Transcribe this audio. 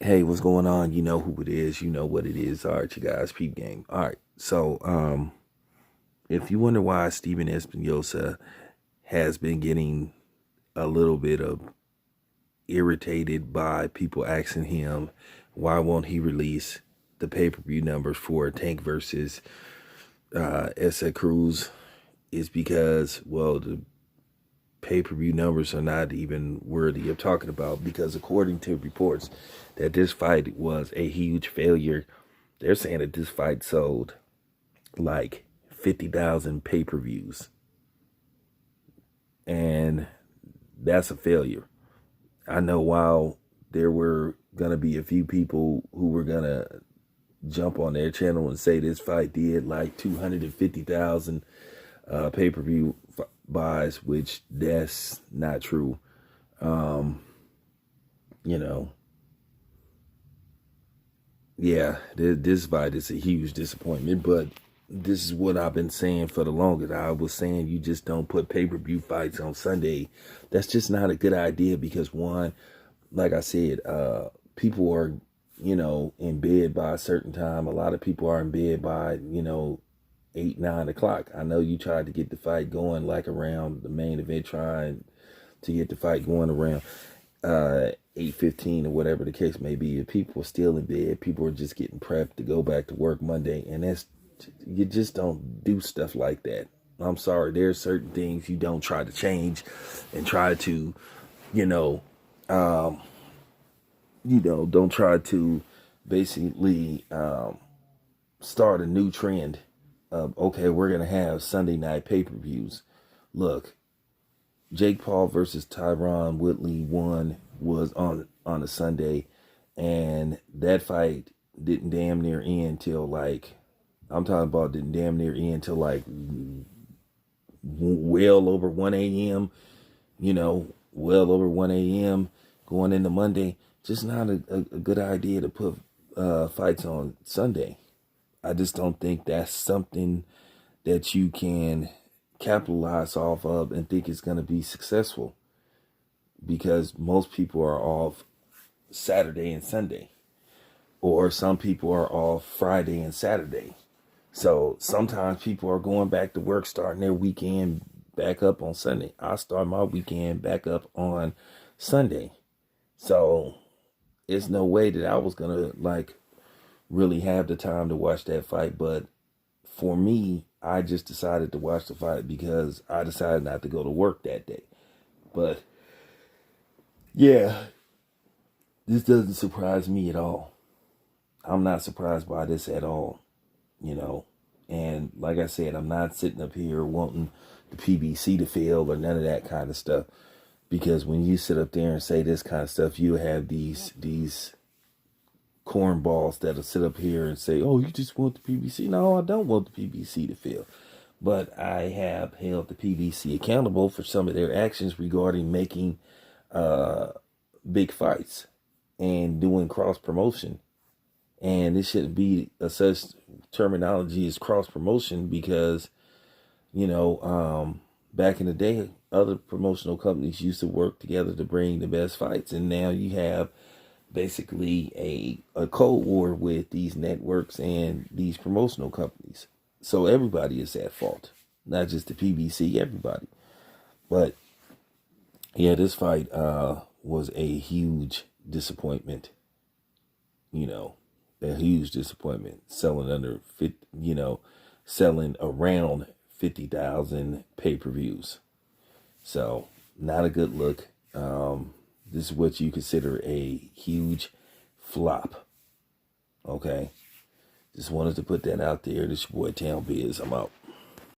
Hey, what's going on? You know who it is. You know what it is. All right, you guys, peep game. All right. So, if you wonder why Steven Espinosa has been getting a little bit of irritated by people asking him why won't he release the pay-per-view numbers for Tank versus Cruz, is because, well, the pay-per-view numbers are not even worthy of talking about, because according to reports that this fight was a huge failure. They're saying that this fight sold like 50,000 pay-per-views, and that's a failure. I know while there were going to be a few people who were going to jump on their channel and say this fight did like 250,000 pay-per-view buys, which that's not true. You know, yeah, this fight is a huge disappointment, but this is what I've been saying for the longest. I was saying you just don't put pay-per-view fights on Sunday. That's just not a good idea because, one, like I said, people are, in bed by a certain time. A lot of people are in bed by, 8, 9 o'clock. I know you tried to get the fight going like around the main event, trying to get the fight going around 8:15 or whatever the case may be. If people are still in bed, people are just getting prepped to go back to work Monday, and you just don't do stuff like that. I'm sorry, there's certain things you don't try to change and try to, don't try to basically start a new trend of, okay, we're gonna have Sunday night pay-per-views. Look, Jake Paul versus Tyron Woodley was on a Sunday, and that fight didn't damn near end till like, I'm talking about didn't damn near end till like well over 1 a.m., well over 1 a.m. going into Monday. Just not a good idea to put fights on Sunday. I just don't think that's something that you can capitalize off of and think it's going to be successful, because most people are off Saturday and Sunday, or some people are off Friday and Saturday. So sometimes people are going back to work, starting their weekend back up on Sunday. I start my weekend back up on Sunday. So it's no way that I was going to like really have the time to watch that fight. But for me, I just decided to watch the fight because I decided not to go to work that day. But yeah, this doesn't surprise me at all. I'm not surprised by this at all, And like I said, I'm not sitting up here wanting the PBC to fail or none of that kind of stuff. Because when you sit up there and say this kind of stuff, you have these cornballs that'll sit up here and say, oh, you just want the PBC. No, I don't want the PBC to fail. But I have held the PBC accountable for some of their actions regarding making big fights and doing cross promotion. And it shouldn't be a such terminology as cross promotion because, back in the day, other promotional companies used to work together to bring the best fights. And now you have basically a cold war with these networks and these promotional companies. So everybody is at fault, not just the PBC, everybody. But yeah, this fight was a huge disappointment. A huge disappointment. Selling around 50,000 pay-per-views. So not a good look. This is what you consider a huge flop. Okay. Just wanted to put that out there. This your boy Town Biz. I'm out.